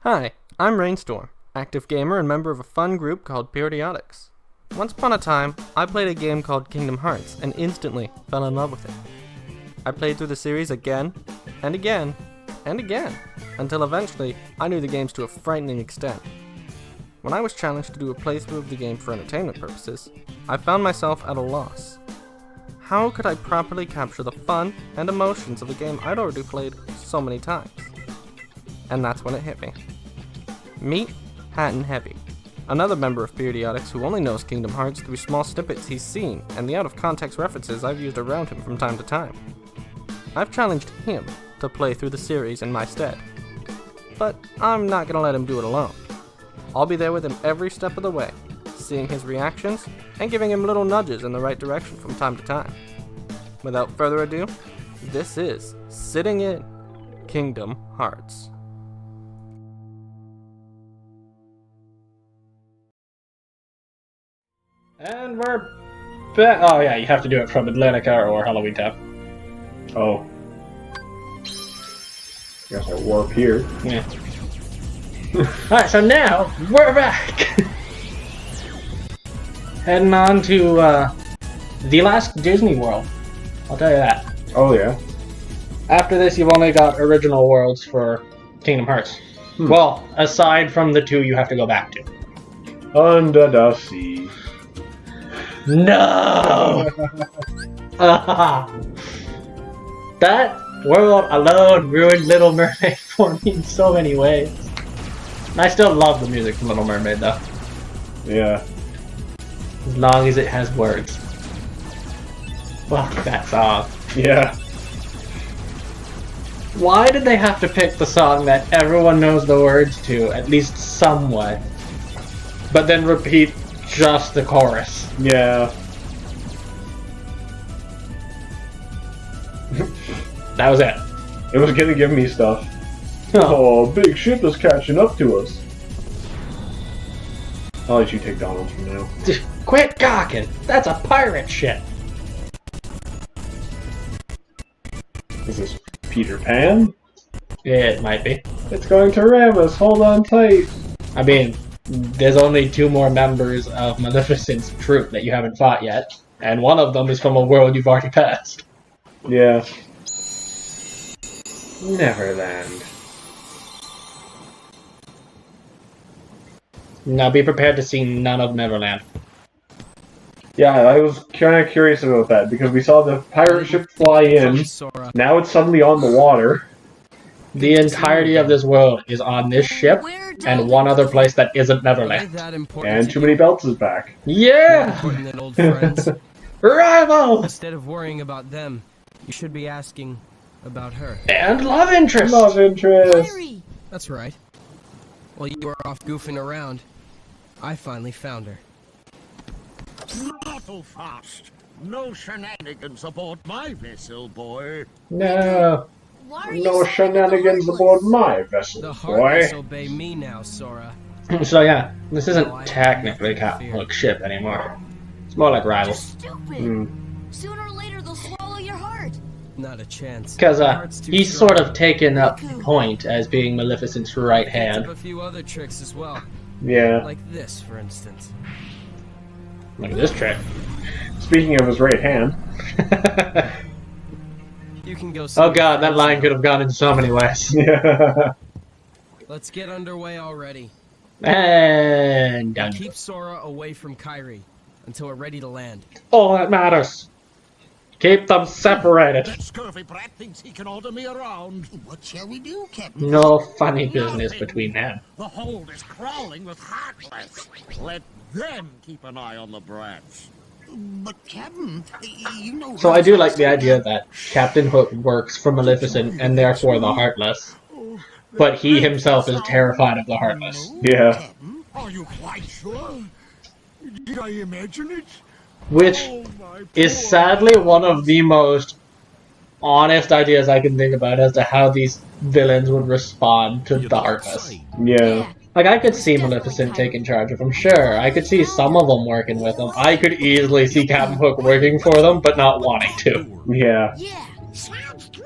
Hi, I'm RaynnStorm, active gamer and member of a fun group called Idiotics. Once upon a time, I played a game called Kingdom Hearts and instantly fell in love with it. I played through the series again, and again, and again, until eventually I knew the games to a frightening extent. When I was challenged to do a playthrough of the game for entertainment purposes, I found myself at a loss. How could I properly capture the fun and emotions of a game I'd already played so many times? And that's when it hit me. Meet Hat&Heavy, another member of Idiotics who only knows Kingdom Hearts through small snippets he's seen and the out-of-context references I've used around him from time to time. I've challenged him to play through the series in my stead. But I'm not gonna let him do it alone. I'll be there with him every step of the way, seeing his reactions and giving him little nudges in the right direction from time to time. Without further ado, this is Sitting in Kingdom Hearts. And we're back. Oh yeah, you have to do it from Atlantica or Halloween Town. Oh. Guess I warp here. Yeah. Alright, so now we're back! Heading on to the last Disney World. I'll tell you that. Oh yeah. After this, you've only got original worlds for Kingdom Hearts. Well, aside from the two you have to go back to. Under the sea. No! That world alone ruined Little Mermaid for me in so many ways. And I still love the music from Little Mermaid though. Yeah. As long as it has words. Fuck that song. Yeah. Why did they have to pick the song that everyone knows the words to, at least somewhat, but then repeat just the chorus? Yeah. That was it. It was gonna give me stuff. Oh. Oh, big ship is catching up to us. I'll let you take Donald from now. Just quit gawking! That's a pirate ship! Is this Peter Pan? It might be. It's going to ram us, hold on tight. I mean, there's only 2 more members of Maleficent's troupe that you haven't fought yet, and one of them is from a world you've already passed. Yeah. Neverland. Now be prepared to see none of Neverland. Yeah, I was kind of curious about that, because we saw the pirate ship fly in, now it's suddenly on the water. The entirety of this world is on this ship, and one other place that isn't Neverland. And Too Many Belts is back. Yeah! Rival! Instead of worrying about them, you should be asking about her. And love interest! Love interest! That's right. While you were off goofing around, I finally found her. Not so fast. No shenanigans aboard my vessel, boy. No. No shenanigans aboard my vessel, The boy. heart obey me now, Sora. So yeah, this isn't technically Captain Hook's ship anymore. It's more like Rival. Stupid. Sooner or later they'll swallow your heart. Not a chance. Because he's sort of taken up point as being Maleficent's right hand. A few other tricks as well. Yeah. Like this, for instance. Look at this trick. Speaking of his right hand. You can go. Oh god, that line could have gone in so many ways. Yeah. Let's get underway already. And done. Keep Sora away from Kairi until we're ready to land. All that matters. Keep them separated. That scurvy brat thinks he can order me around. What shall we do, Captain? No funny business between them. The hold is crawling with heartless. Let them keep an eye on the brats. But Captain, you know. So I do like the idea that Captain Hook works for Maleficent and therefore the Heartless. But he himself is terrified of the Heartless. Yeah. Are you quite sure? Did I imagine it? Which Oh, my is poor- sadly one of the most honest ideas I can think about as to how these villains would respond to the Heartless. Yeah. Like, I could see Maleficent taking charge of them, sure. I could see some of them working with them. I could easily see Captain Hook working for them, but not wanting to. Yeah. Yeah. Sounds good.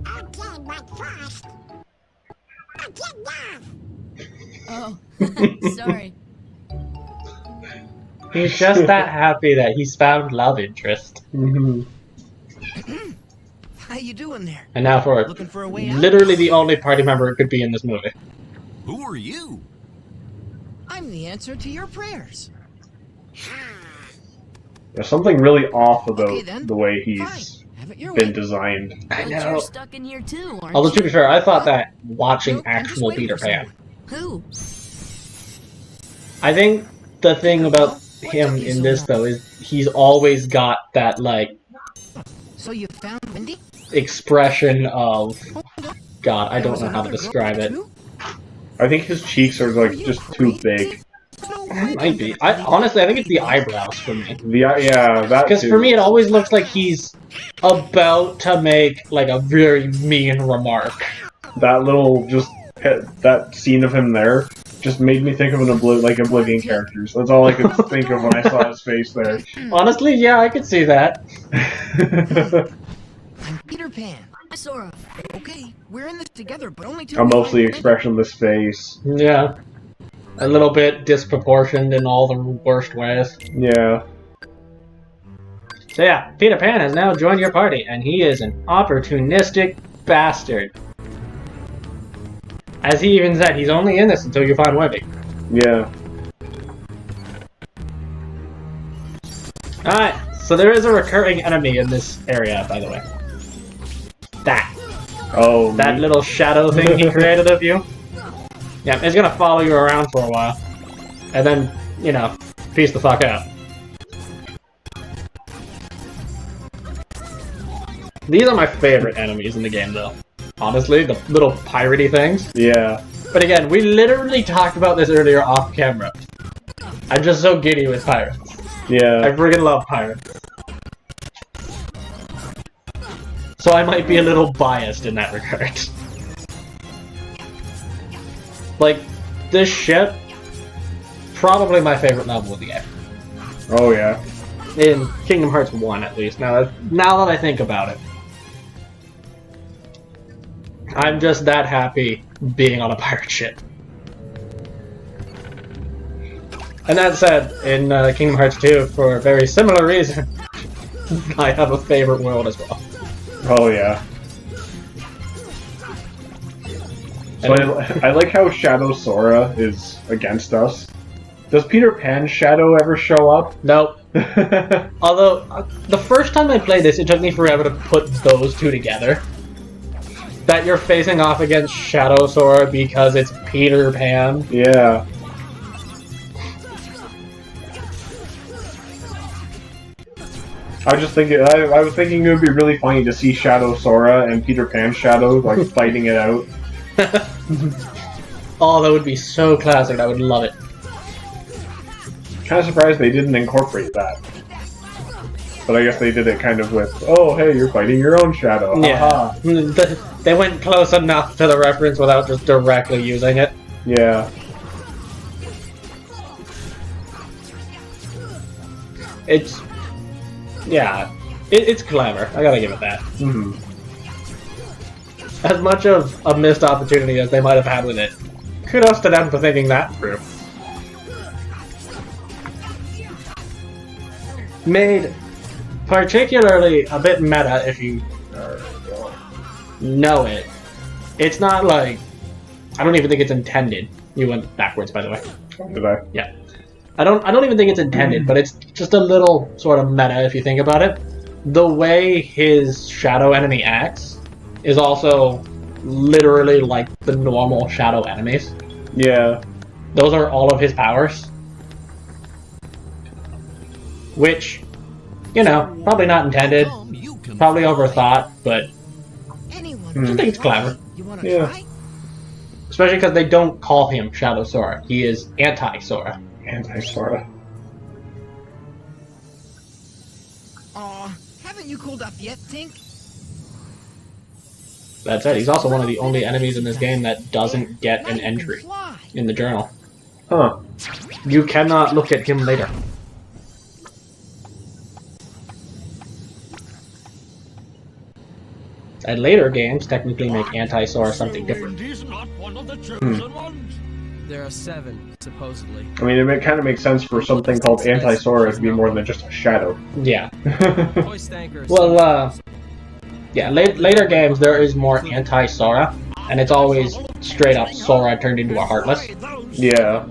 Okay, but first. Get down. Oh, sorry. He's just that happy that he's found love interest. Mm-hmm. How you doing there? And now for Looking for a way out? literally the only party member it could be in this movie. Who are you? I'm the answer to your prayers. There's something really off about Okay, then. the way Fine. he's Have it your been way. designed. I But know. you're stuck in here too, aren't Although to you? be fair, I thought that watching Nope, I'm just actual waiting Peter for Pan. someone. Who? I think the thing about What him took you in so this long? though is he's always got that like So you found Wendy? expression of God, I There don't was know how to another girl describe it. too? I think his cheeks are like just too big. No It way might be. I'm gonna Honestly, I think it's the eyebrows for me. Yeah, that Because too. for me, it always looks like he's about to make like a very mean remark. That little that scene of him there just made me think of an Oblivion characters. That's all I could think of when I saw his face there. Honestly, yeah, I could see that. I'm Peter Pan. Hi, Sora. Okay, we're in this together, but only till A we mostly find Wendy. expressionless face. Yeah. A little bit disproportioned in all the worst ways. Yeah. So yeah, Peter Pan has now joined your party, and he is an opportunistic bastard. As he even said, he's only in this until you find Webby. Yeah. Alright, so there is a recurring enemy in this area, by the way. Oh, That little shadow thing he created of you. Yeah, it's gonna follow you around for a while. And then, you know, peace the fuck out. These are my favorite enemies in the game, though. Honestly, the little piratey things. Yeah. But again, we literally talked about this earlier off camera. I'm just so giddy with pirates. I Yeah. friggin' love pirates. So I might be a little biased in that regard. Like, this ship, probably my favorite level of the game. Oh, yeah. In Kingdom Hearts 1, at least, now that I think about it. I'm just that happy being on a pirate ship. And that said, in Kingdom Hearts 2, for a very similar reason, I have a favorite world as well. Oh, yeah. So I like how Shadow Sora is against us. Does Peter Pan's shadow ever show up? Nope. Although, the first time I played this, it took me forever to put those two together. That you're facing off against Shadow Sora because it's Peter Pan. Yeah. I was thinking it would be really funny to see Shadow Sora and Peter Pan's shadow like fighting it out. Oh, that would be so classic. I would love it. Kind of surprised they didn't incorporate that. But I guess they did it kind of with, oh, hey, you're fighting your own shadow. Yeah. Haha. They went close enough to the reference without just directly using it. Yeah. It's... Yeah. It's clever. I gotta give it that. Hmm. As much of a missed opportunity as they might have had with it, kudos to them for thinking that through. Made particularly a bit meta if you know it. It's not like... I don't even think it's intended. You went backwards, by the way. Did I? Yeah. I don't even think it's intended, but it's just a little sort of meta if you think about it. The way his shadow enemy acts is also literally like the normal shadow enemies. Yeah. Those are all of his powers. Which, you know, probably not intended, You can probably overthought, but Anyone? I think it's clever. You wanna Yeah. try? Especially because they don't call him Shadow Sora. He is anti-Sora. Anti-Sora. Aw, haven't you cooled off yet, Tink? That said, he's also one of the only enemies in this game that doesn't get Now an you can entry fly. in the journal. Huh. You cannot look at him later. And later games technically make anti-Sora something different. He's not one of the chosen ones. There are 7, supposedly. I mean, it kind of makes sense for something called anti-Sora to be more than just a shadow. Yeah. Hoist anchor. Well, yeah, later games there is more anti-Sora, and it's always straight up Sora turned into a Heartless. Yeah.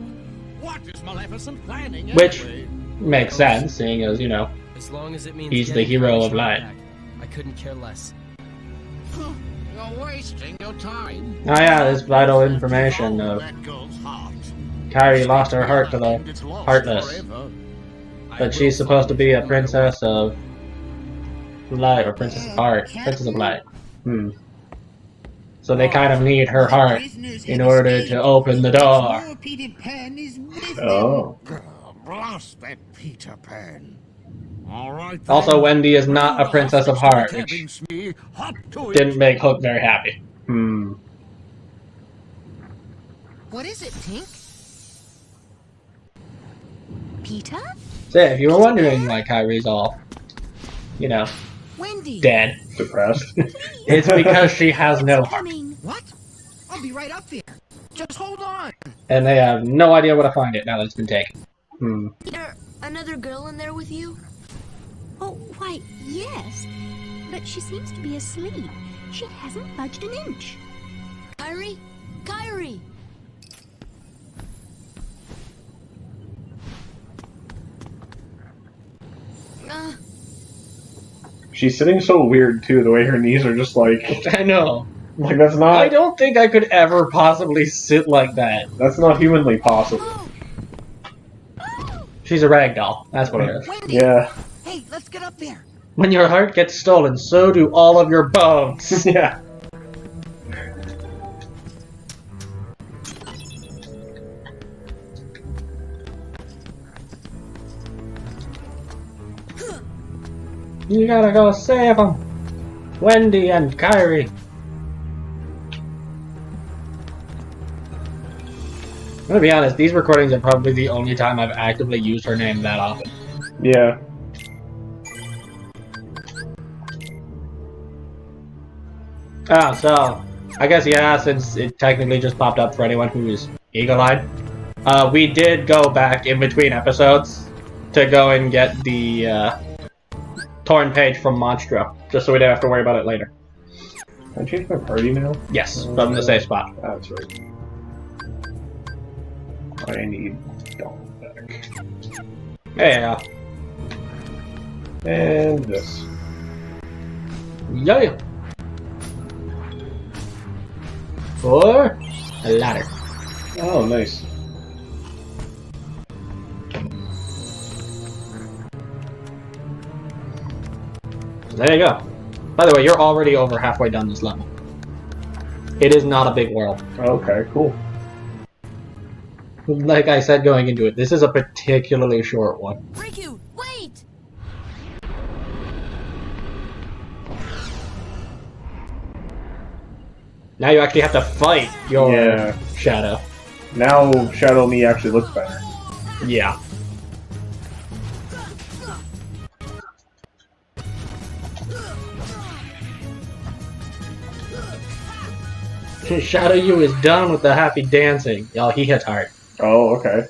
What is Maleficent planning Which anyway? makes sense, seeing as, you know, As long as it means he's the getting hero of punishment light. back, I couldn't care less. You're wasting your time. Oh yeah, this vital information of That girl's heart. Kyrie lost her heart to the It's lost Heartless. forever. But she's supposed to be a princess of light, or princess of heart, princess of light. Hmm. So they kind of need her heart in order to open the door. Oh. Blast that Peter Pan. All right. Also, then. Wendy is not a princess of heart, which Cabins me. Hop to it. didn't make Hook very happy. Hmm. What is it, Tink? Peter? So yeah, if you were wondering why Kyrie's all, you know, Wendy! dead, Depressed. it's because she has no heart. Coming. What? I'll be right up there. Just hold on. And they have no idea where to find it now that it's been taken. Hmm. There another girl in there with you? Oh, why, yes. But she seems to be asleep. She hasn't budged an inch. Kyrie? Kyrie! She's sitting so weird too. The way her knees are just like I know. that's I not don't think I could ever possibly sit like that. that's not humanly possible. Oh! She's a rag doll. That's what it is. Wendy! Yeah. Hey, let's get up there. When your heart gets stolen, so do all of your bones. Yeah. You gotta go save them. Wendy and Kyrie. I'm gonna be honest, these recordings are probably the only time I've actively used her name that often. Yeah. Ah, so, I guess yeah, since it technically just popped up for anyone who's eagle-eyed, we did go back in between episodes to go and get the torn page from Monstro, just so we didn't have to worry about it later. Can I change my party now? Yes, from the safe spot. That's right. I need Dawn back. Yeah. And this. Yeah. For a ladder. Oh, nice. There you go. By the way, you're already over halfway done this level. It is not a big world. Okay, cool. Like I said going into it, this is a particularly short one. Riku, wait! Now you actually have to fight your Yeah. shadow. Now Shadow Me actually looks better. Yeah. Shadow U is done with the happy dancing. Oh, he hits hard. Oh, okay.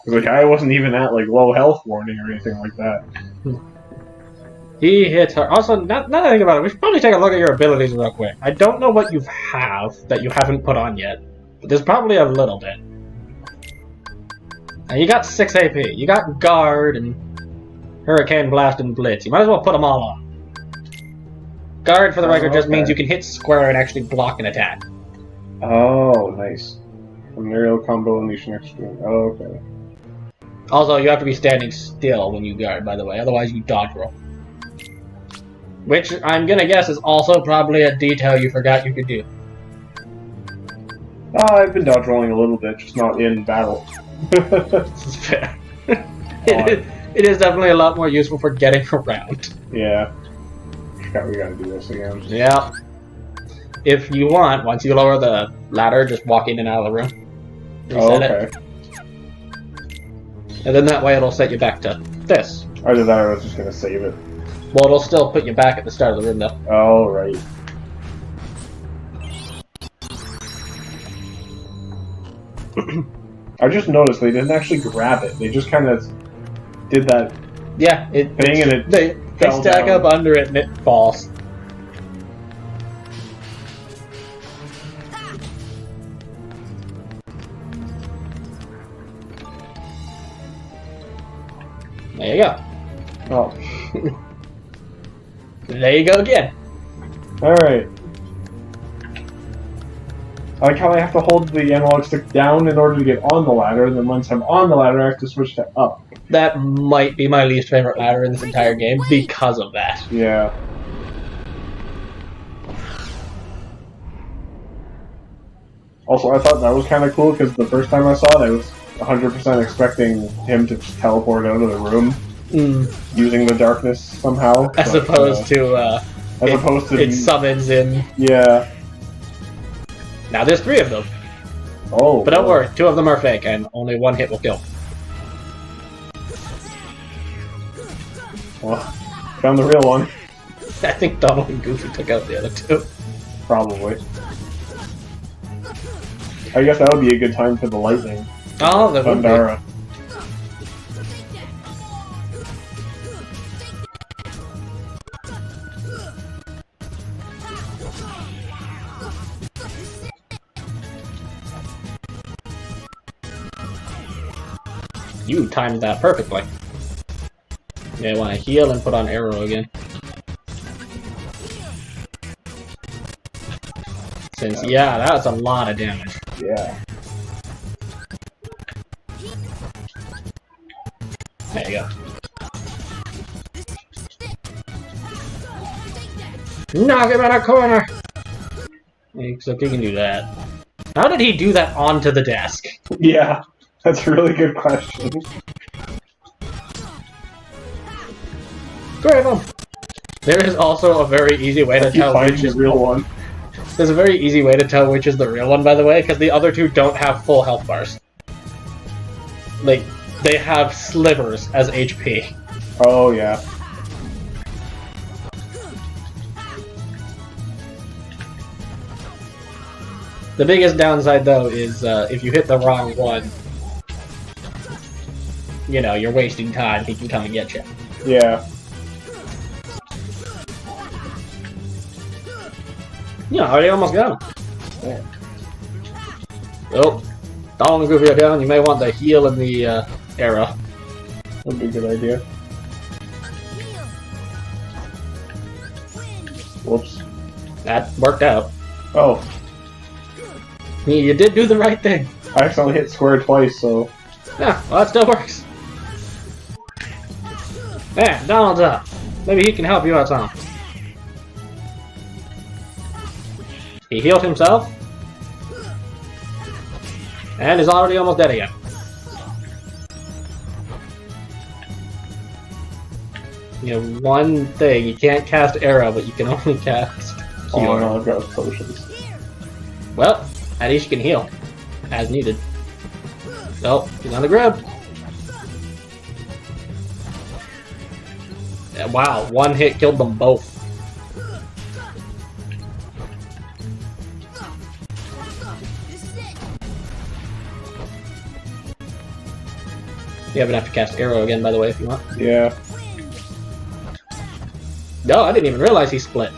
'Cause, like, I wasn't even at like low health warning or anything like that. He hits hard. Also, now that I think about it, we should probably take a look at your abilities real quick. I don't know what you have that you haven't put on yet, but there's probably a little bit. Now, you got 6 AP. You got Guard and Hurricane Blast and Blitz. You might as well put them all on. Guard, for the record, just means you can hit square and actually block an attack. Oh, nice. An aerial combo unleash next turn. Oh, okay. Also, you have to be standing still when you guard, by the way, otherwise you dodge roll. Which, I'm gonna guess, is also probably a detail you forgot you could do. I've been dodge rolling a little bit, just not in battle. This is fair. It is definitely a lot more useful for getting around. Yeah. We gotta do this again. Yeah. If you want, once you lower the ladder, just walk in and out of the room. Oh, Reset okay. it. And then that way it'll set you back to this. Either that or I was just gonna save it. Well, it'll still put you back at the start of the room, though. Oh, right. I just noticed they didn't actually grab it. They just kind of did that Yeah, thing and it they fell stack down. up under it and it falls. There you go. Oh. There you go again. Alright. I like how I have to hold the analog stick down in order to get on the ladder, and then once I'm on the ladder, I have to switch to up. That might be my least favorite ladder in this entire game because of that. Yeah. Also, I thought that was kind of cool because the first time I saw it, I was 100% expecting him to just teleport out of the room using the darkness somehow. As opposed to it summons in. Yeah. Now there's 3 of them. Oh. But don't worry, 2 of them are fake and only 1 hit will kill. Well, found the real one. I think Donald and Goofy took out the other 2. Probably. I guess that would be a good time for the lightning. Oh, that would be. Thundara. You timed that perfectly. Yeah, I want to heal and put on arrow again. Since, yeah, that's a lot of damage. Yeah. There you go. Knock him in a corner! Except he can do that. How did he do that onto the desk? Yeah. That's a really good question. Grab him! There is also a very easy way to tell which the is real one. There's a very easy way to tell which is the real one, by the way, because the other 2 don't have full health bars. Like, they have slivers as HP. Oh, yeah. The biggest downside, though, is if you hit the wrong one, you know, you're wasting time. He can come and get you. Yeah. Yeah, already almost got him. Yeah. Oh, Donald and Goofy are down. You may want the heal and the arrow. That'd be a good idea. Whoops. That worked out. Oh, You did do the right thing. I accidentally hit square twice, so... Yeah, well, that still works. Man, Donald's up. Maybe he can help you out some. He healed himself. And is already almost dead again. You know, one thing, you can't cast arrow, but you can only cast heal. Oh no, I've got potions. Well, at least you can heal. As needed. Oh, he's on the grab. Yeah, wow, 1 hit killed them both. You have enough to cast arrow again, by the way, if you want. Yeah. No, I didn't even realize he split.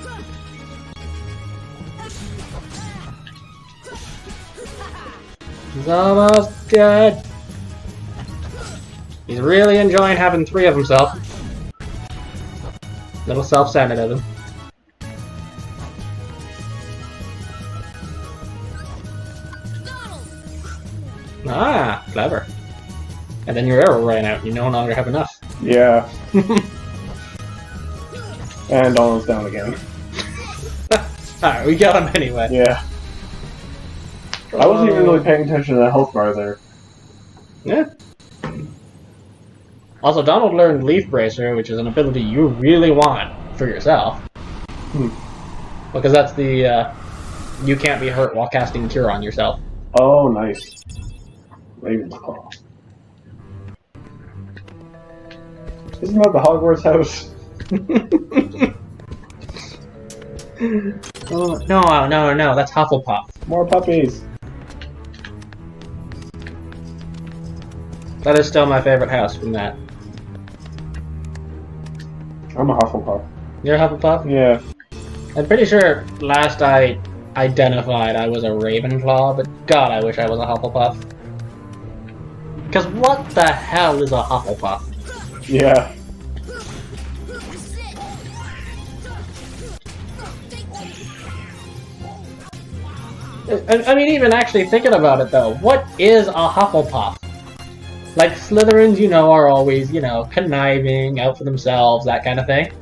He's almost dead. He's really enjoying having 3 of himself. Little self-centered of him. Ah, clever. And then your arrow ran out, you no longer have enough. Yeah. And Donald's down again. Alright, we got him anyway. Yeah. I wasn't even really paying attention to the health bar there. Yeah. Also, Donald learned Leaf Bracer, which is an ability you really want for yourself. Because that's the, you can't be hurt while casting Cure on yourself. Oh, nice. Raven's Claw. Isn't that the Hogwarts house? Oh, no, that's Hufflepuff. More puppies. That is still my favorite house from that. I'm a Hufflepuff. You're a Hufflepuff? Yeah. I'm pretty sure last I identified I was a Ravenclaw, but God, I wish I was a Hufflepuff. Because what the hell is a Hufflepuff? Yeah. I mean, even actually thinking about it though, what is a Hufflepuff? Like, Slytherins, you know, are always, you know, conniving, out for themselves, that kind of thing.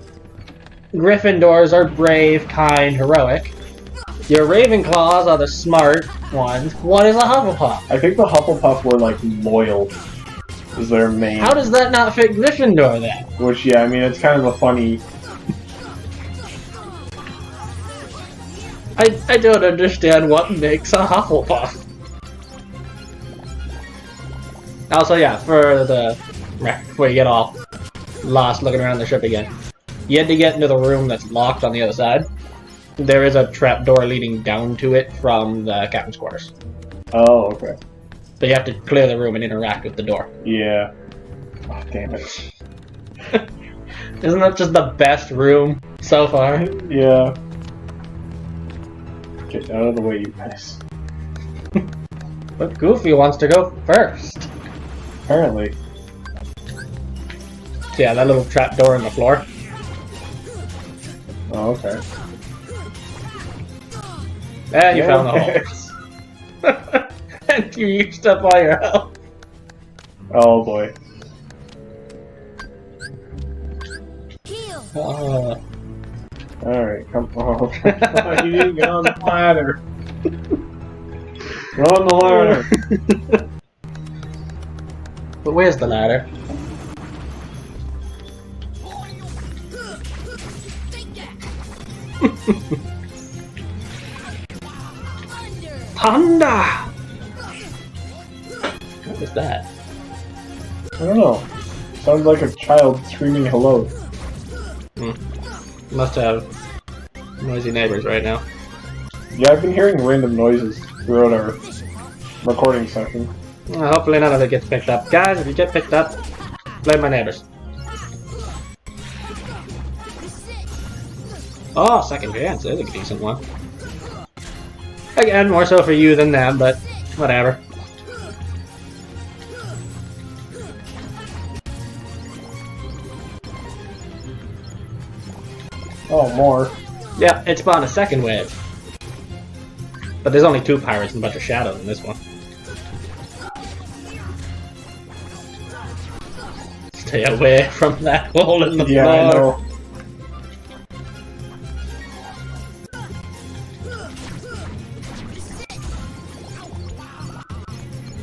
Gryffindors are brave, kind, heroic. Your Ravenclaws are the smart ones. What is a Hufflepuff? I think the Hufflepuff were, like, loyal. Is their main... How does that not fit Gryffindor, then? Which, yeah, I mean, it's kind of a funny... I don't understand what makes a Hufflepuff. Also, yeah, before you get all lost looking around the ship again, you had to get into the room that's locked on the other side. There is a trapdoor leading down to it from the captain's quarters. Oh, okay. So you have to clear the room and interact with the door. Yeah. Oh, damn it. Isn't that just the best room so far? Yeah. Get out of the way, you guys. But Goofy wants to go first. Apparently. So yeah, that little trapdoor in the floor. Oh, okay. And you found the hole. And you used up all your health. Oh, boy. Heal. Alright, come on. You need to get on the ladder. Get on the ladder. But where's the ladder? Honda! What was that? I don't know. Sounds like a child screaming hello. Must have noisy neighbors right now. Yeah, I've been hearing random noises throughout our recording session. Hopefully none of it gets picked up. Guys, if you get picked up, blame my neighbors. Oh, second chance. There's a decent one. Again, more so for you than them, but whatever. Oh, more. Yeah, it spawned a second wave. But there's only 2 pirates and a bunch of shadows in this one. Stay away from that hole in the Yeah, I floor. know.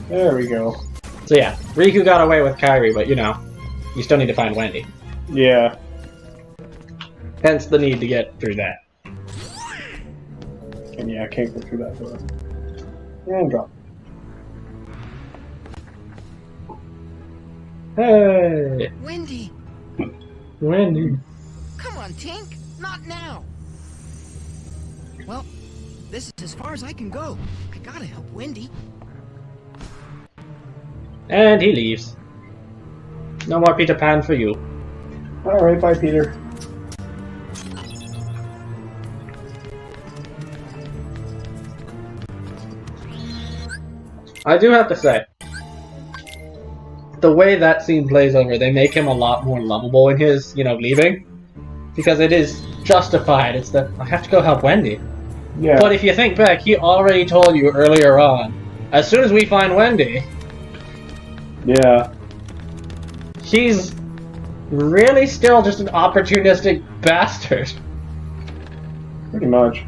There we go. So yeah, Riku got away with Kairi, but you know, you still need to find Wendy. Yeah. Hence the need to get through that. And yeah, I can't go through that door. And drop. Hey! Wendy! Wendy. Come on, Tink! Not now! Well, this is as far as I can go. I gotta help Wendy. And he leaves. No more Peter Pan for you. Alright, bye, Peter. I do have to say, the way that scene plays over, they make him a lot more lovable in his, you know, leaving. Because it is justified. It's that, I have to go help Wendy. Yeah. But if you think back, he already told you earlier on, as soon as we find Wendy, Yeah. he's really still just an opportunistic bastard. Pretty much.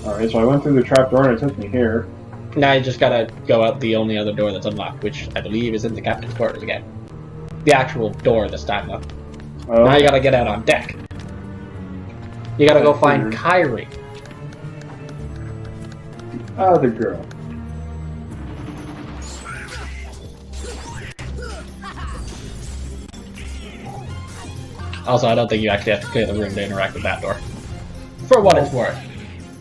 Alright, so I went through the trapdoor and it took me here. Now you just gotta go out the only other door that's unlocked, which I believe is in the captain's quarters again. The actual door this time, though. Oh. Now you gotta get out on deck. You gotta go find Weird. Kairi. Oh, the girl. Also, I don't think you actually have to clear the room to interact with that door. For what it's worth.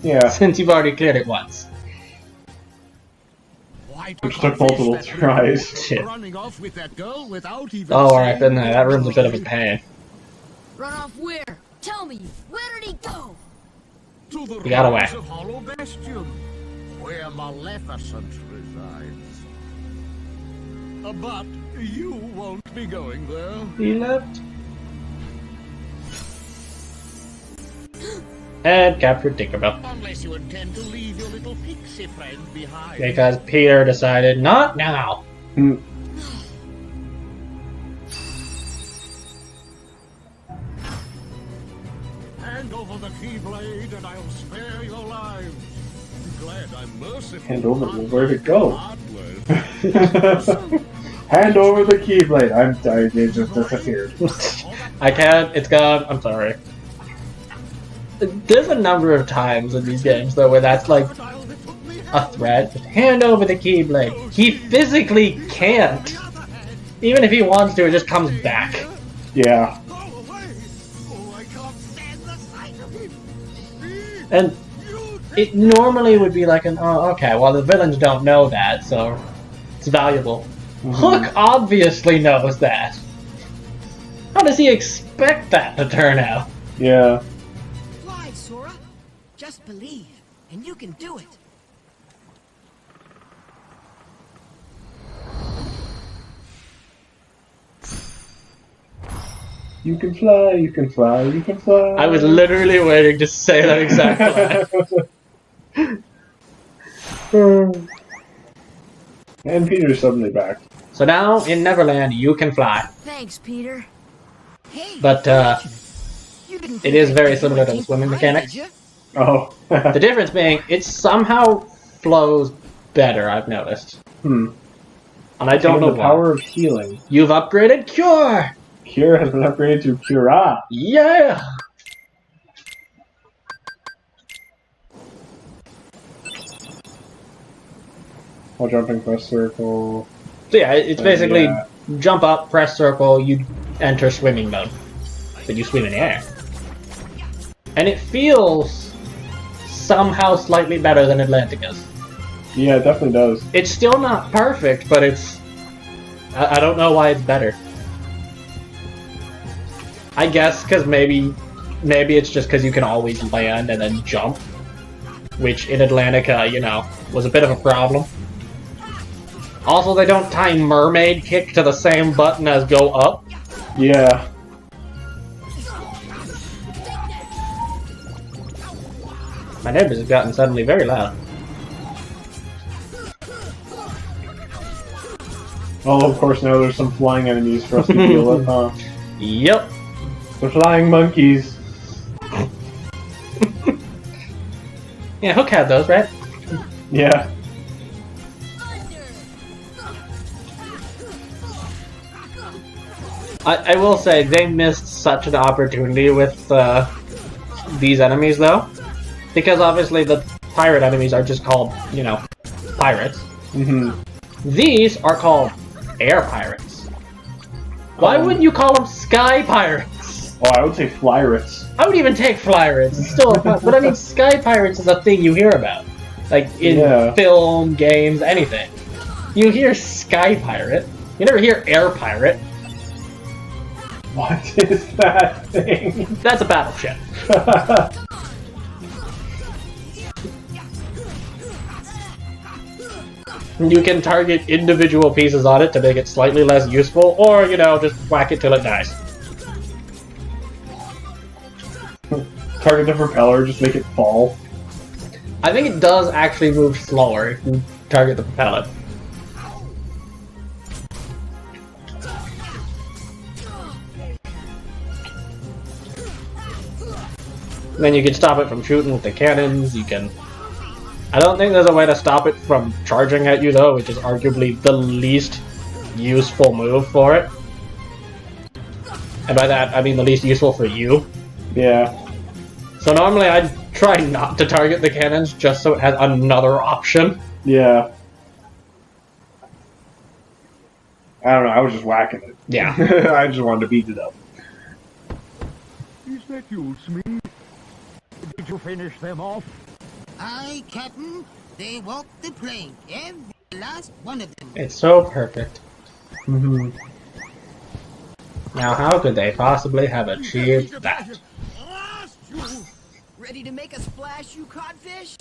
Yeah. Since you've already cleared it once. Why Which took multiple tries. Shit. Running off with that girl without even Oh, alright, been saying there. That room's a bit of a goodbye. pain. Run off where? Tell me, where did he go? To the You got away. ruins of Hollow Bastion, where Maleficent resides. But you won't be going there. He left. And captured Tinkerbell. Unless you intend to leave your little pixie friend behind. Because Peter decided, not now. Hmm. Hand over the Keyblade and I'll spare your lives. Glad I'm merciful. Hand over, well, where'd it go? Heartless. Hand over the Keyblade. It just disappeared. I can't, it's gone, I'm sorry. There's a number of times in these games, though, where that's like a threat. Hand over the Keyblade. He physically can't. Even if he wants to, it just comes back. Yeah. Go away! Oh, I can't stand the sight of him. And it normally would be like an, oh, okay, well, the villains don't know that, so it's valuable. Hook obviously knows that. How does he expect that to turn out? Yeah. Fly, Sora. Just believe, and you can do it. You can fly, you can fly, you can fly. I was literally waiting to say that exact line. And Peter's suddenly back. So now, in Neverland, you can fly. Thanks, Peter. Hey, But, you didn't it is think very I'd similar to do the it swimming right, mechanics. did ya? Oh. The difference being, it somehow flows better, I've noticed. And I don't know the why. power of healing. You've upgraded Cure! Cure has been upgraded to Cura. Yeah! While jumping, press circle. So yeah, it's basically yeah. jump up, press circle, you enter swimming mode. But you swim in the air. And it feels somehow slightly better than Atlantica's. Yeah, it definitely does. It's still not perfect, but it's... I don't know why it's better. I guess because maybe it's just because you can always land and then jump. Which in Atlantica, you know, was a bit of a problem. Also, they don't tie mermaid kick to the same button as go up. Yeah. My neighbors have gotten suddenly very loud. Oh, of course, now there's some flying enemies for us to deal with, huh? Yep. The flying monkeys. Yeah, Hook had those, right? Yeah. I will say, they missed such an opportunity with these enemies, though. Because obviously the pirate enemies are just called, you know, pirates. Mm-hmm. These are called air pirates. Why wouldn't you call them sky pirates? Oh, I would say flyrates. I would even take flyrates. It's still, but I mean, sky pirates is a thing you hear about, like in film, games, anything. You hear sky pirate. You never hear air pirate. What is that thing? That's a battleship. You can target individual pieces on it to make it slightly less useful, or, you know, just whack it till it dies. Target the propeller, just make it fall. I think it does actually move slower if you target the propeller. Then you can stop it from shooting with the cannons, you can... I don't think there's a way to stop it from charging at you, though, which is arguably the least useful move for it. And by that, I mean the least useful for you. Yeah. So normally I'd try not to target the cannons, just so it has another option. Yeah. I don't know, I was just whacking it. Yeah. I just wanted to beat it up. Is that you, Smee? Did you finish them off? Aye, Captain. They walk the plank every last one of them. It's so perfect. Mm-hmm. Now, how could they possibly have achieved that? Ready to make a splash, you codfish?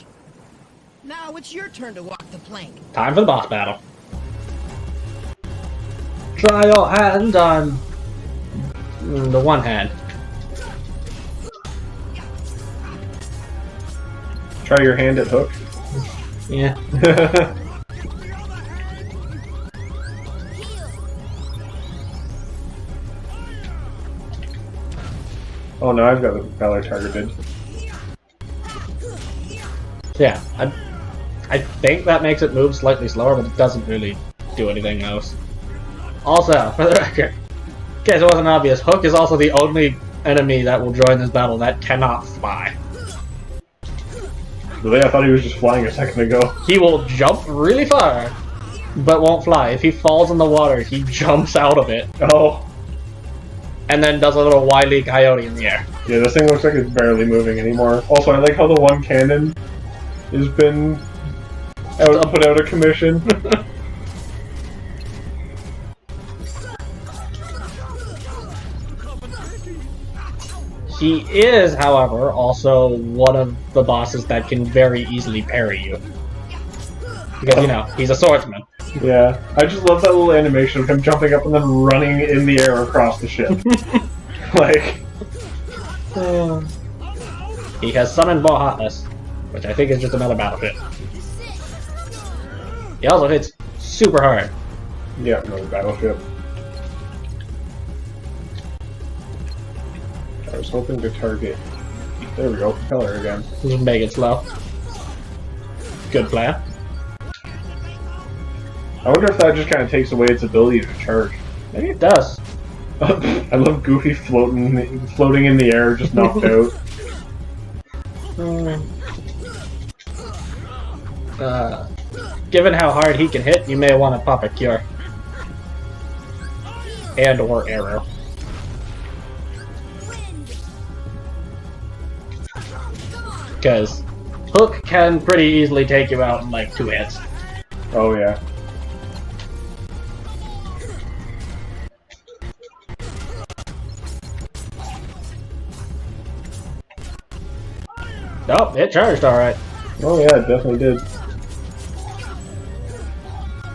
Now it's your turn to walk the plank. Time for the boss battle. Try your hand on the one hand. Try your hand at Hook. Yeah. Oh no, I've got the propeller targeted. Yeah, I think that makes it move slightly slower, but it doesn't really do anything else. Also, for the record, in case it wasn't obvious, Hook is also the only enemy that will join this battle that cannot fly. Really? I thought he was just flying a second ago. He will jump really far, but won't fly. If he falls in the water, he jumps out of it. Oh. And then does a little Wile E. Coyote in the air. Yeah, this thing looks like it's barely moving anymore. Also, I like how the one cannon has been put out of commission. He is, however, also one of the bosses that can very easily parry you. Because, you know, he's a swordsman. Yeah, I just love that little animation of him jumping up and then running in the air across the ship. Like... He has summoned more hotness, which I think is just another battle hit. He also hits super hard. Yeah, another battleship. I was hoping to target... There we go, propeller again. Just make it slow. Good plan. I wonder if that just kind of takes away its ability to charge. Maybe it does. I love Goofy floating in the air, just knocked out. Given how hard he can hit, you may want to pop a cure. And or arrow. Because Hook can pretty easily take you out in like 2 hits. Oh yeah. Oh, it charged alright. Oh yeah, it definitely did.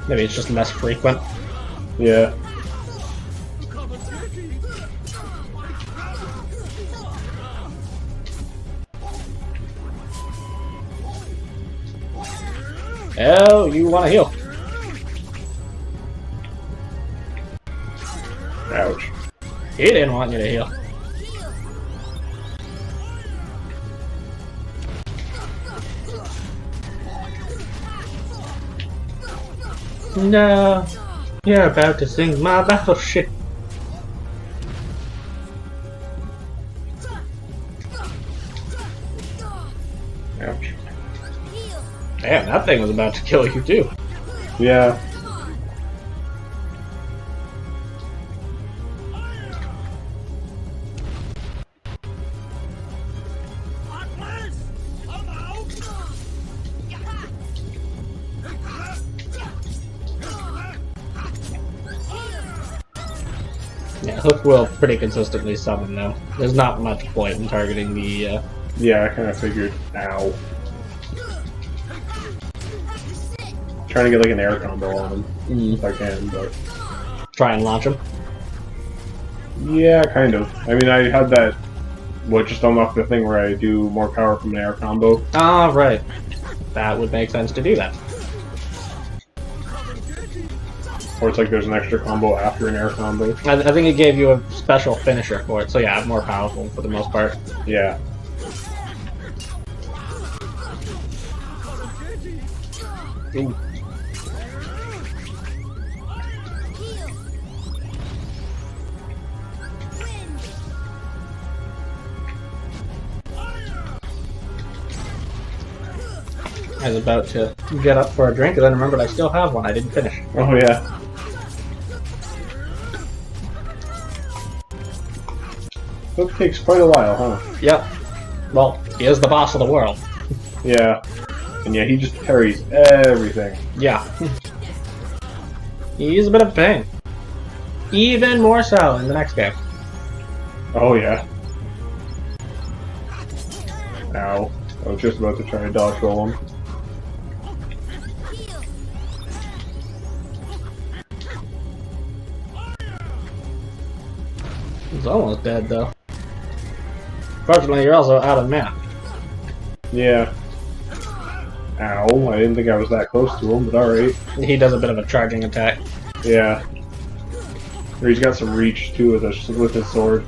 Maybe it's just less frequent. Yeah. Oh, you want to heal. Ouch. He didn't want you to heal. No, you're about to sing my battleship. Ouch. Damn, that thing was about to kill you too. Yeah. Yeah, Hook will pretty consistently summon though. There's not much point in targeting the, Yeah, I kind of figured. Ow. Trying to get like an air combo on him if I can, but try and launch him. yeah, kind of. I mean, I had that. Just unlock the thing where I do more power from an air combo. Ah, right. That would make sense to do that. Or it's like there's an extra combo after an air combo. I think it gave you a special finisher for it, so yeah, more powerful for the most part. Yeah. Ooh. I was about to get up for a drink and then remembered I still have one. I didn't finish. Oh yeah. That takes quite a while, huh? Yep. Well, he is the boss of the world. Yeah. And yeah, he just parries everything. Yeah. He's a bit of a pain. Even more so in the next game. Oh yeah. Ow. I was just about to try to dodge roll him. He's almost dead though. Fortunately, you're also out of mana. Yeah. Ow, I didn't think I was that close to him, but alright. He does a bit of a charging attack. Yeah. Or he's got some reach too with his sword.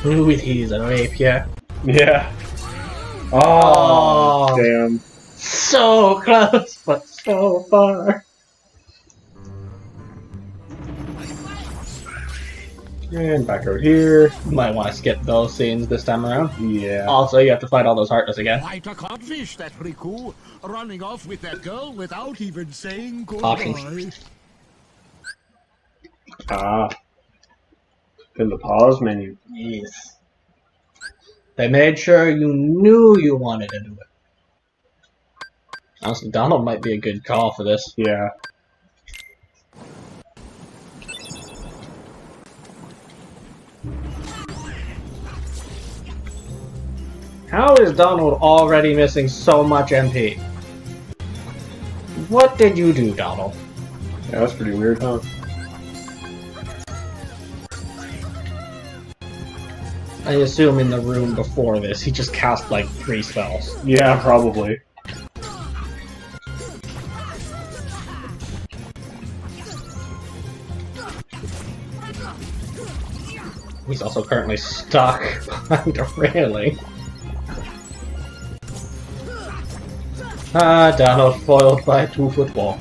Ooh, he's a rapier. Yeah. Oh, Damn. so close, but so far. And back out here. Might want to skip those scenes this time around. Yeah. Also, you have to fight all those Heartless again. Quite accomplished, that Riku. Running off with that girl without even saying Options. goodbye. Ah. In the pause menu. Yes. They made sure you knew you wanted to do it. Honestly, Donald might be a good call for this. Yeah. How is Donald already missing so much MP? What did you do, Donald? Yeah, that's pretty weird, huh? I assume in the room before this, he just cast like 3 spells. Yeah, probably. He's also currently stuck behind a railing. Ah, Donald foiled by a 2-foot wall.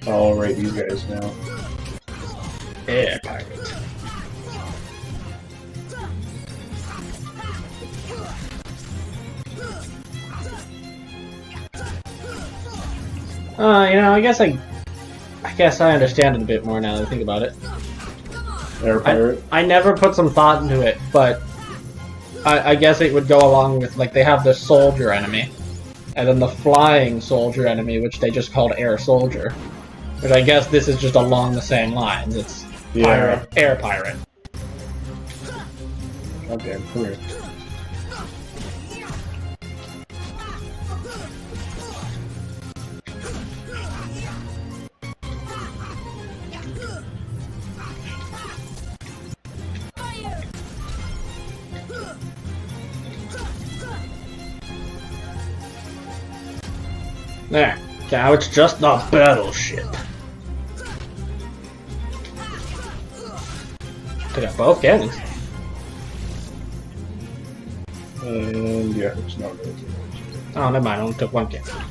Alright, these guys now. Air pirate. You know, I guess I understand it a bit more now that I think about it. Air pirate. I never put some thought into it, but I guess it would go along with, like, they have the soldier enemy, and then the flying soldier enemy, which they just called air soldier. But I guess this is just along the same lines. It's pirate, air pirate. Okay, come here. There. Now it's just the battleship. Took out both cannons. And yeah, it's not really too much. Oh, never mind. I only took 1 cannon.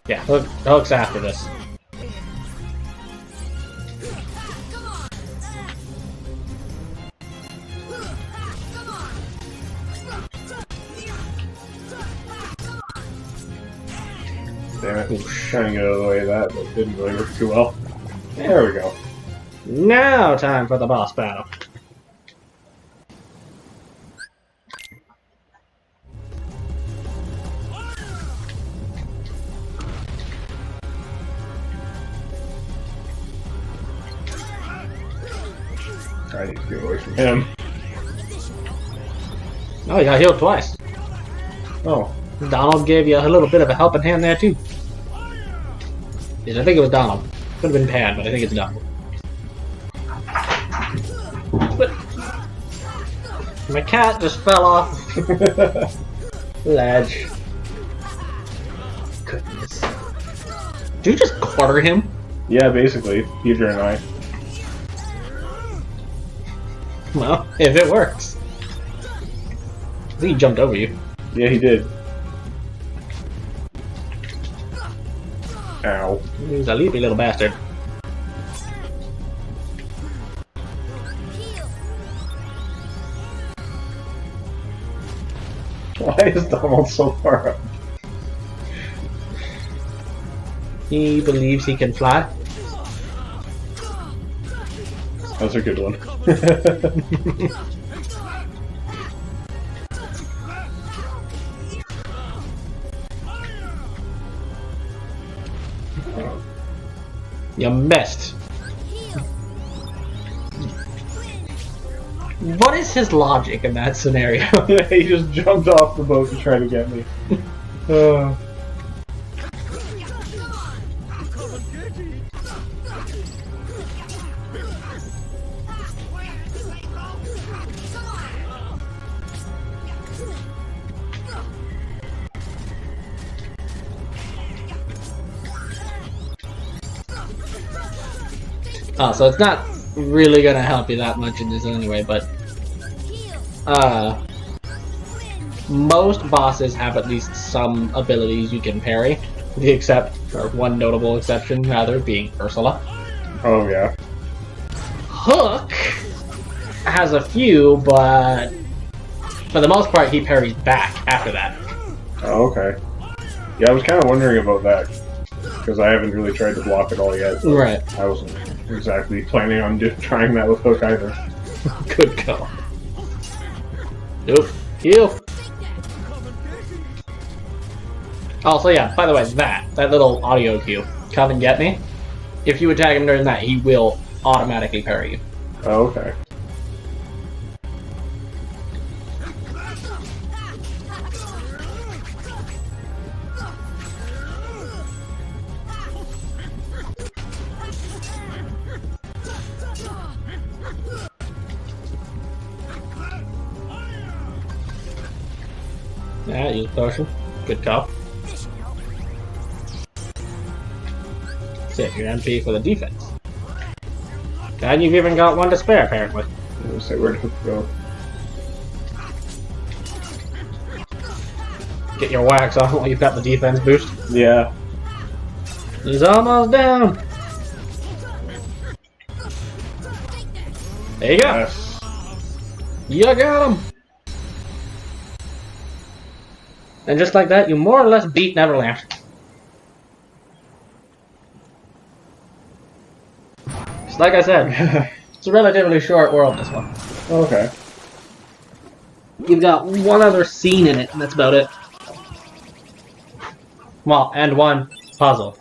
Yeah, the hook's after this. Damn it. Trying to get out of the way of that, but it didn't really work too well. There we go. Now time for the boss battle. I need to get away from him. Oh, you got healed twice. Oh. Donald gave you a little bit of a helping hand there, too. Yes, I think it was Donald. Could have been Pad, but I think it's Donald. But my cat just fell off. Ledge. Goodness. Did you just quarter him? Yeah, basically. Peter and I. Well, if it works. I think he jumped over you. Yeah, he did. Ow. He's a leapy little bastard. Why is Donald so far up? He believes he can fly. That's a good one. You missed. What is his logic in that scenario? He just jumped off the boat to try to get me. Oh, so it's not really gonna help you that much in this anyway, but most bosses have at least some abilities you can parry, or one notable exception rather, being Ursula. Oh yeah. Hook has a few, but for the most part he parries back after that. Oh, okay. Yeah, I was kind of wondering about that, because I haven't really tried to block it all yet. Right. I wasn't exactly planning on trying that with Hook either. Good call. Nope. Heal. Also, yeah, by the way, that little audio cue, come and get me, if you attack him during that, he will automatically parry you. Oh, okay. Yeah, use potion. Good call. That's it, your MP for the defense. And you've even got one to spare, apparently. Let's say where'd Hook go? Get your wax on while you've got the defense boost. Yeah. He's almost down! There you go! Yes. You got him! And just like that, you more or less beat Neverland. Just like I said, it's a relatively short world, this one. Okay. You've got one other scene in it, and that's about it. Well, and one puzzle.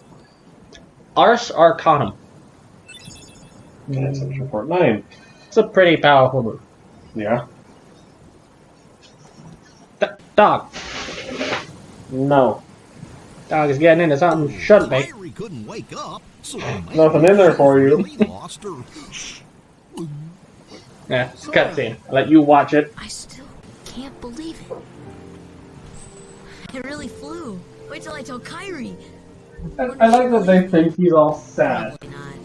Ars Arcanum. That's report 9. It's a pretty powerful move. Yeah. Dog. No. Dog is getting into something shouldn't be. Irie couldn't wake up, so Nothing in there for you. lost her. Yeah, it's a cutscene. I'll let you watch it. I still can't believe it. It really flew. Wait till I tell Kyrie. I like that they think he's all sad. Probably not.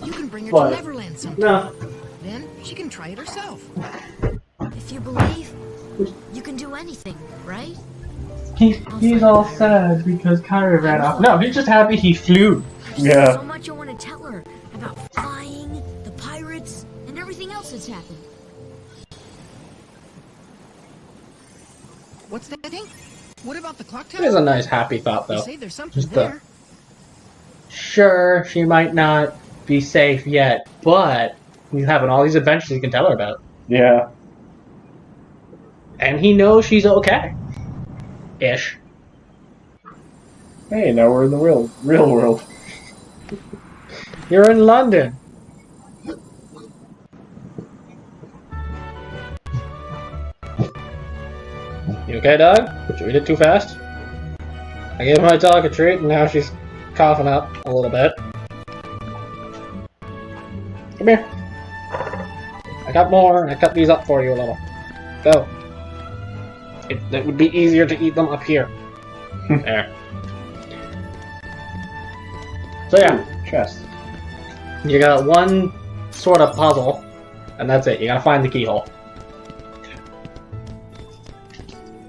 You can bring her What? to Neverland sometime. No. Then she can try it herself. If you believe, you can do anything, right? He's all sad because Kyrie ran off. No, he's just happy he flew. There's Yeah. so much I want to tell her about flying, the pirates, and everything else that's happened. What's that thing? What about the clock tower? It is a nice happy thought, They though. say there's something Just there. Sure, she might not be safe yet, but he's having all these adventures he can tell her about. Yeah. And he knows she's okay. Ish. Hey, now we're in the real world. You're in London. You okay, dog? Did you eat it too fast? I gave my dog a treat, and now she's coughing up a little bit. Come here. I got more, and I cut these up for you a little. Go. It would be easier to eat them up here. There. So yeah, Chest. you got one sort of puzzle, and that's it. You gotta find the keyhole.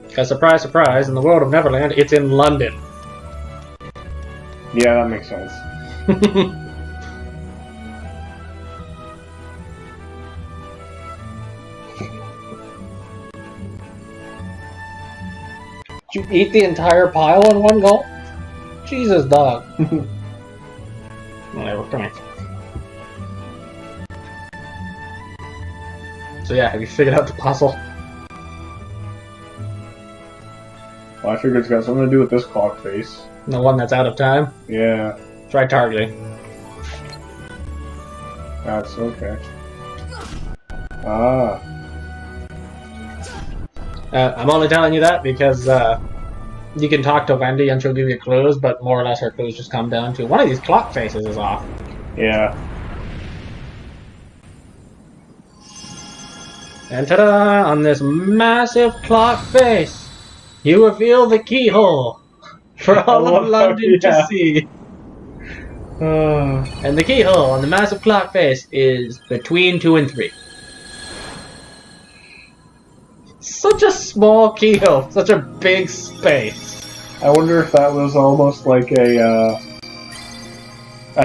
Because surprise, surprise, in the world of Neverland, it's in London. Yeah, that makes sense. Did you eat the entire pile in one gulp? Jesus, dog. Whatever, come here. So yeah, have you figured out the puzzle? Well, I figured it's got something to do with this clock face. The one that's out of time? Yeah. Try targeting. That's okay. Ah. I'm only telling you that because you can talk to Wendy and she'll give you clues, but more or less her clues just come down to one of these clock faces is off. Yeah. And ta-da! On this massive clock face, you reveal the keyhole for all of London to see. And the keyhole on the massive clock face is between 2 and 3. Such a small keyhole, such a big space. I wonder if that was almost like a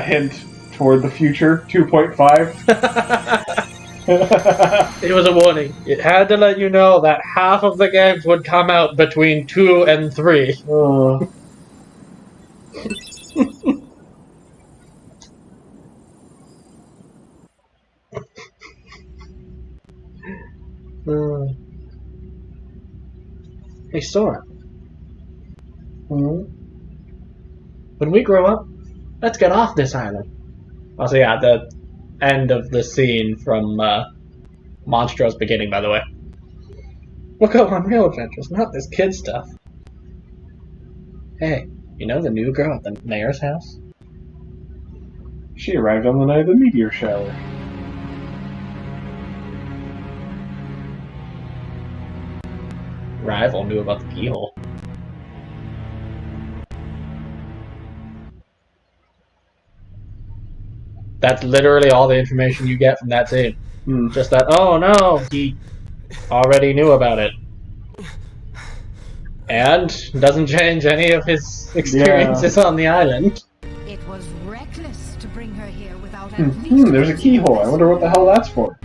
hint toward the future, 2.5. It was a warning. It had to let you know that half of the games would come out between 2 and 3. Hey, Sora. When we grow up, let's get off this island. Also, yeah, the end of the scene from Monstro's beginning, by the way. We'll go on real adventures, not this kid stuff. Hey, you know the new girl at the mayor's house? She arrived on the night of the meteor shower. Rival knew about the keyhole. That's literally all the information you get from that scene. Just that, oh no, he already knew about it. And doesn't change any of his experiences on the island. It was reckless to bring her here without There's a keyhole. I wonder what the hell that's for.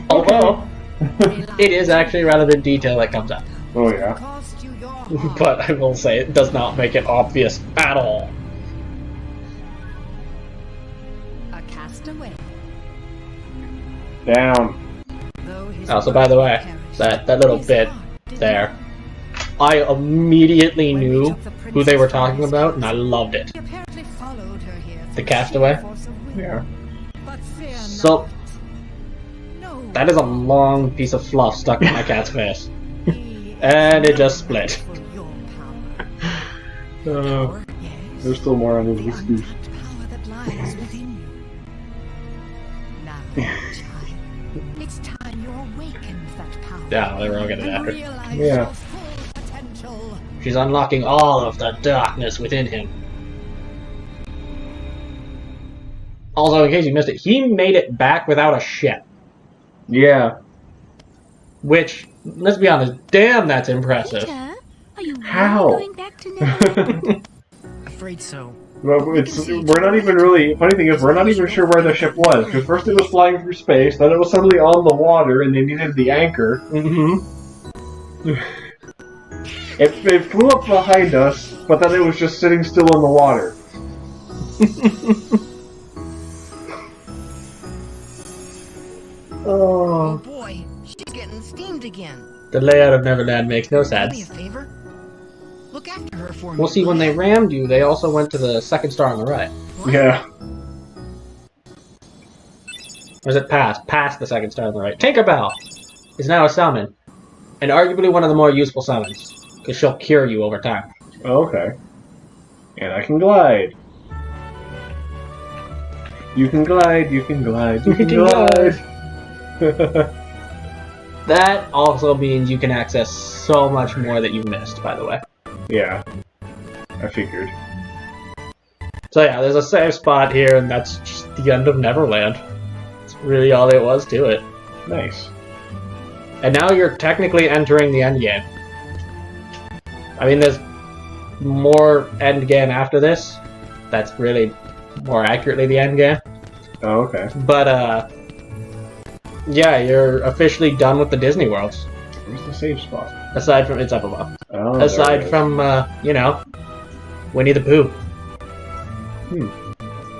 Although, it is actually relevant detail that comes up. Oh yeah. But I will say, it does not make it obvious at all. A castaway. Down. Also, by the way, that little bit there, I immediately knew who they were talking about, and I loved it. The castaway? Yeah. So, that is a long piece of fluff stuck in my cat's face. And it just split. There's still more on his excuse. It's time you awakened that power. Yeah, they were all getting after it. Yeah. She's unlocking all of the darkness within him. Also, in case you missed it, he made it back without a ship. Yeah. Which, let's be honest, damn, that's impressive. Peter, are you How? really going back to Neverland? Afraid so. Well, we're not even really. Funny thing is, we're not even sure where the ship was. Because first it was flying through space, then it was suddenly on the water, and they needed the anchor. It flew up behind us, but then it was just sitting still in the water. Oh boy, she's getting steamed again. The layout of Neverland makes no Do me a sense. favor. Look after her for me. Well, see, when they rammed you, they also went to the second star on the right. Yeah. Or is it past? Past the second star on the right. Tinkerbell is now a summon. And arguably one of the more useful summons. Because she'll cure you over time. Oh, okay. And I can glide. You can glide, you can glide, you can glide. That also means you can access so much more that you missed, by the way. Yeah. I figured. So yeah, there's a save spot here, and that's just the end of Neverland. That's really all there was to it. Nice. And now you're technically entering the end game. I mean, there's more end game after this. That's really more accurately the end game. Oh, okay. But, yeah, you're officially done with the Disney worlds. Where's the save spot? Aside from, it's up above. Oh, Aside from, you know, Winnie the Pooh.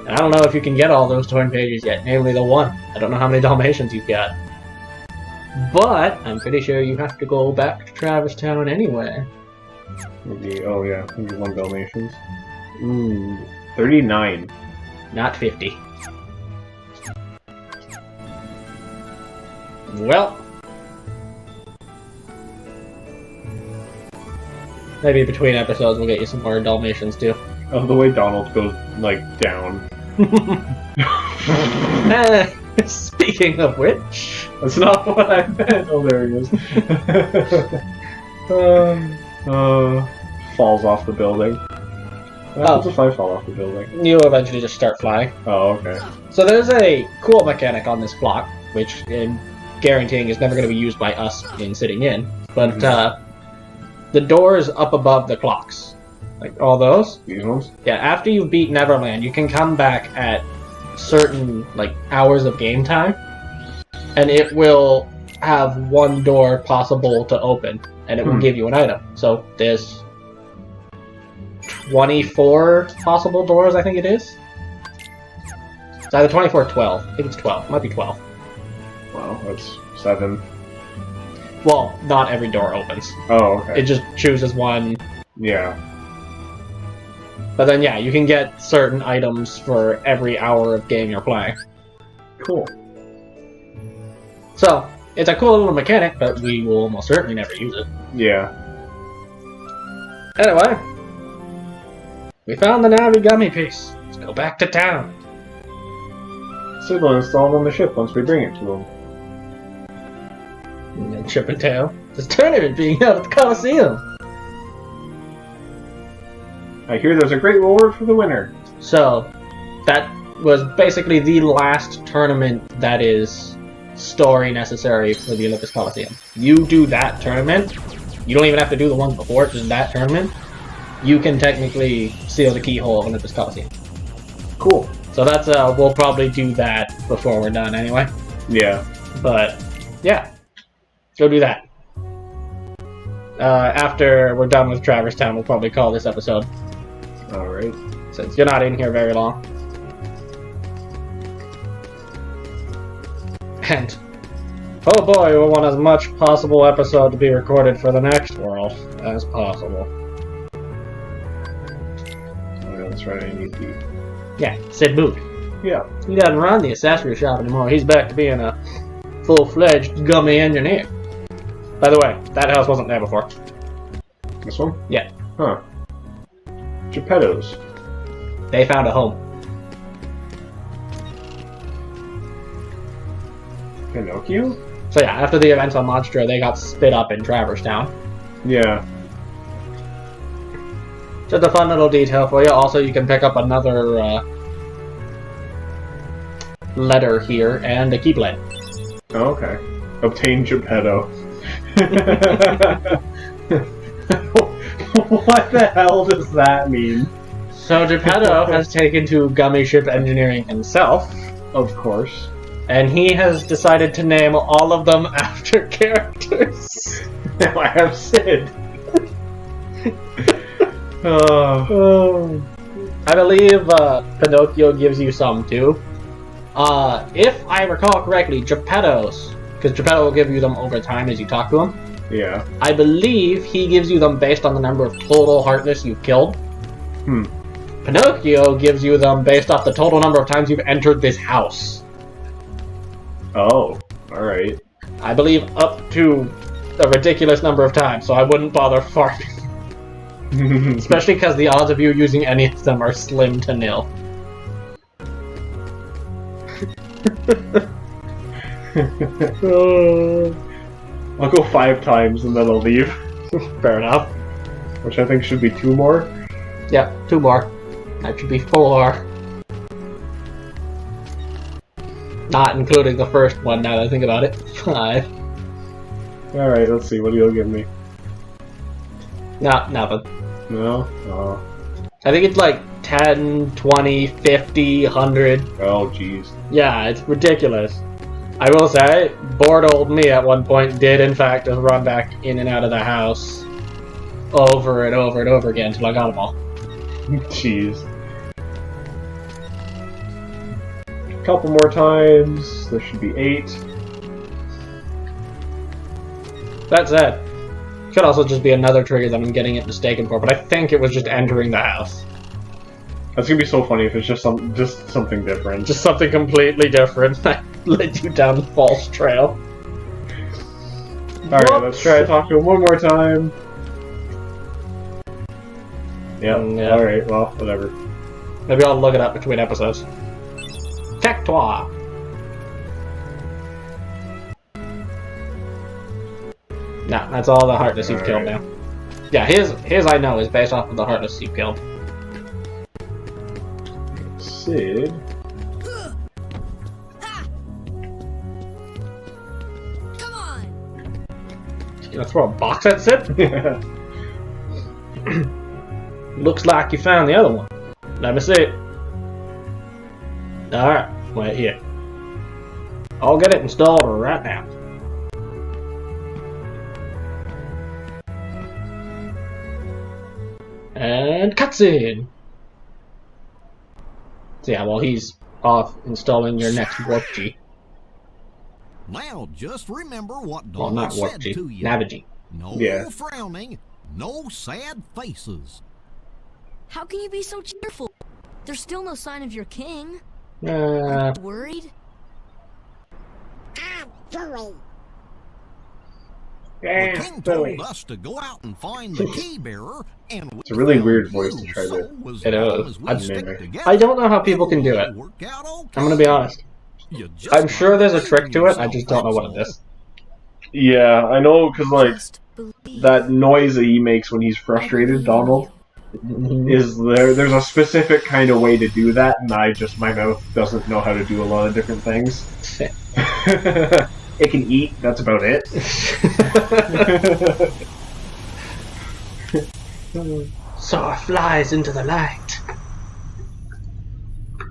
I don't know if you can get all those torn pages yet, namely the one. I don't know how many Dalmatians you've got. But, I'm pretty sure you have to go back to Travis Town anyway. Maybe, oh yeah, maybe one Dalmatians. Ooh, 39. Not 50. Well. Maybe between episodes we'll get you some more Dalmatians too. Oh, the way Donald goes, like, down. Speaking of which, that's not what I meant. Oh, there he is. Falls off the building. What happens if I fall off the building? You eventually just start flying. Oh, okay. So there's a cool mechanic on this block, which I'm guaranteeing is never going to be used by us in sitting in, but the doors up above the clocks. Like all those? These ones? Yeah, after you've beat Neverland, you can come back at certain like hours of game time, and it will have one door possible to open, and it will give you an item. So there's 24 possible doors, I think it is. It's either 24 or 12. I think it's 12. It might be 12. Wow, that's 7. Well, not every door opens. Oh, okay. It just chooses one. Yeah. But then, yeah, you can get certain items for every hour of game you're playing. Cool. So, it's a cool little mechanic, but we will almost certainly never use it. Yeah. Anyway, we found the Navi gummy piece. Let's go back to town. Signal installed on the ship once we bring it to him. And Chip and Tail. This tournament being held at the Coliseum. I hear there's a great reward for the winner. So, that was basically the last tournament that is story necessary for the Olympus Coliseum. You do that tournament, you don't even have to do the ones before it, just that tournament. You can technically seal the keyhole of Olympus Coliseum. Cool. So that's, we'll probably do that before we're done anyway. Yeah. But, yeah. Go do that. After we're done with Traverse Town, we'll probably call this episode. Alright. Since you're not in here very long. And, oh boy, we want as much possible episode to be recorded for the next world as possible. Oh, yeah, that's right, I need to... Yeah, Sid moved. Yeah. He doesn't run the accessory shop anymore. He's back to being a full-fledged gummy engineer. By the way, that house wasn't there before. This one? Yeah. Huh. Geppettos. They found a home. Pinocchio? So yeah, after the events on Monstro, they got spit up in Traverse Town. Yeah. Just a fun little detail for you. Also, you can pick up another letter here and a keyblade. Oh, okay. Obtain Geppetto. What the hell does that mean? So Geppetto has taken to gummy ship engineering himself. Of course. And he has decided to name all of them after characters. Now I have Sid. I believe Pinocchio gives you some too. If I recall correctly, Geppetto's, because Geppetto will give you them over time as you talk to him. Yeah. I believe he gives you them based on the number of total Heartless you've killed. Pinocchio gives you them based off the total number of times you've entered this house. Oh, alright. I believe up to a ridiculous number of times, so I wouldn't bother farming. Especially because the odds of you using any of them are slim to nil. I'll go 5 times and then I'll leave. Fair enough. Which I think should be 2 more. Yep, 2 more. That should be 4. Not including the first one, now that I think about it. 5. Alright, let's see. What do you give me? No, nothing. No? Oh. I think it's like 10, 20, 50, 100. Oh, jeez. Yeah, it's ridiculous. I will say, bored old me at one point did in fact just run back in and out of the house over and over and over again until I got them all. Jeez. A couple more times. There should be 8. That said, could also just be another trigger that I'm getting it mistaken for, but I think it was just entering the house. That's gonna be so funny if it's just something different. Just something completely different that led you down the false trail. Alright, let's try to talk to him one more time. Yeah. Alright, well, whatever. Maybe I'll look it up between episodes. Cactois! Nah, that's all the Heartless you've killed now. Yeah, his I know is based off of the Heartless you've killed. Sid. Come on. You gonna throw a box at Sid? Looks like you found the other one. Let me see it. Alright, wait here. I'll get it installed right now. And cutscene! So yeah, well he's off installing your next warp G. Now just remember what Well, Dawn not warp said G, to you. Navig. No frowning, no sad faces. How can you be so cheerful? There's still no sign of your king. Worried? The king told us to go out and find the key bearer, and It's a really weird voice to try to. I don't know how people can do it. I'm gonna be honest. I'm sure there's a trick to it, I just don't know what it is. Yeah, I know, because, like, that noise that he makes when he's frustrated, Donald, is there's a specific kind of way to do that, and my mouth doesn't know how to do a lot of different things. It can eat, that's about it. Sora flies into the light.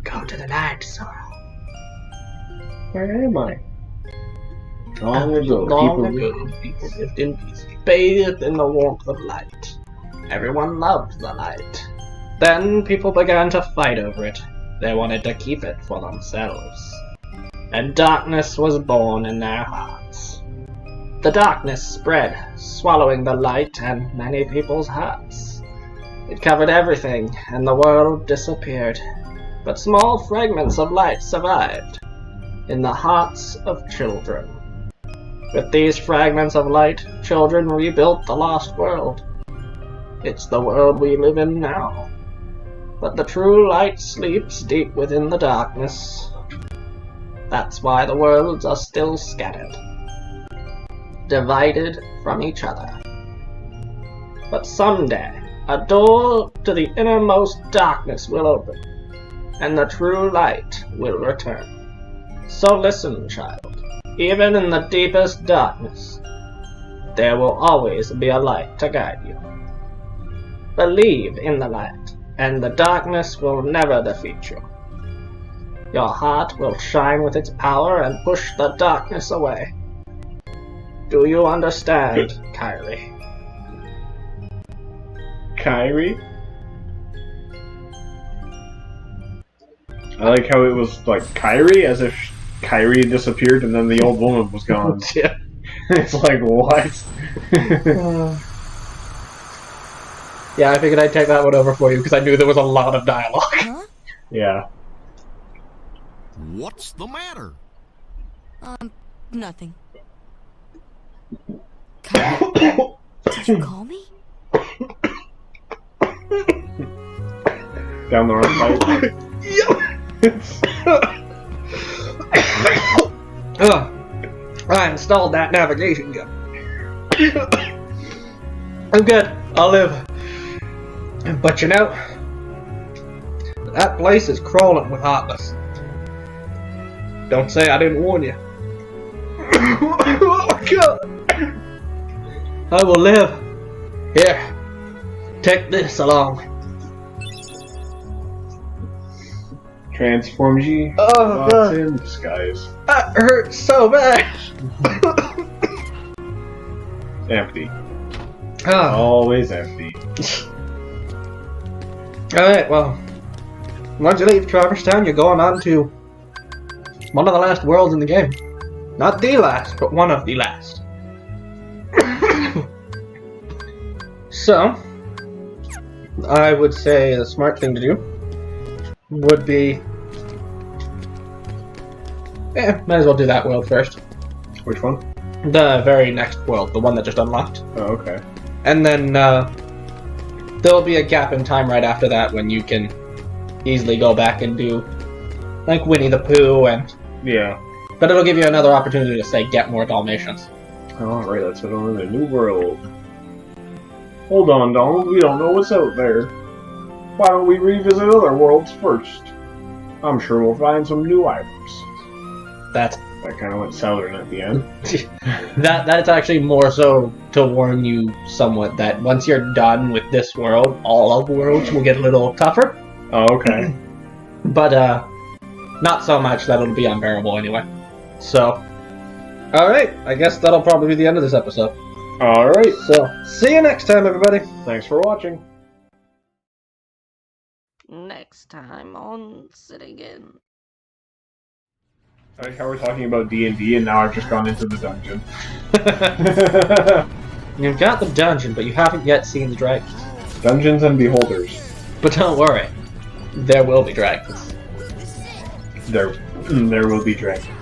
Go to the light, Sora. Where am I? Long ago, people lived in peace, bathed in the warmth of light. Everyone loved the light. Then people began to fight over it. They wanted to keep it for themselves. And darkness was born in their hearts. The darkness spread, swallowing the light and many people's hearts. It covered everything, and the world disappeared. But small fragments of light survived, in the hearts of children. With these fragments of light, children rebuilt the lost world. It's the world we live in now. But the true light sleeps deep within the darkness. That's why the worlds are still scattered, divided from each other. But someday, a door to the innermost darkness will open, and the true light will return. So listen, child, even in the deepest darkness, there will always be a light to guide you. Believe in the light, and the darkness will never defeat you. Your heart will shine with its power and push the darkness away. Do you understand, Kyrie? Kyrie? I like how it was like Kyrie, as if Kyrie disappeared and then the old woman was gone. Yeah. It's like, what? Yeah, I figured I'd take that one over for you because I knew there was a lot of dialogue. Huh? Yeah. What's the matter? Nothing. Kyrie, did you call me? Down the wrong pipe. I installed that navigation gun. I'm good. I'll live. But you know, that place is crawling with Heartless. Don't say I didn't warn you. Oh God! I will live. Here, take this along. Transform G. Oh God! In disguise. That hurts so bad. Empty. Ah. Always empty. Alright, well, once you leave Traverse Town, you're going on to one of the last worlds in the game. Not the last, but one of the last. So, I would say the smart thing to do would be... might as well do that world first. Which one? The very next world, the one that just unlocked. Oh, okay. And then there'll be a gap in time right after that when you can easily go back and do like Winnie the Pooh and... Yeah. But it'll give you another opportunity to, say, get more Dalmatians. Alright, let's head on to the new world. Hold on, Donald, we don't know what's out there. Why don't we revisit other worlds first? I'm sure we'll find some new items. That kind of went southern at the end. That's actually more so to warn you somewhat that once you're done with this world, all of worlds will get a little tougher. Oh, okay. But not so much that it'll be unbearable anyway. So, alright, I guess that'll probably be the end of this episode. Alright. So, see you next time, everybody. Thanks for watching. Next time on Sitting In. I like how we're talking about D&D and now I've just gone into the dungeon. You've got the dungeon, but you haven't yet seen the dragons. Dungeons and Beholders. But don't worry, there will be dragons. There will be dragons.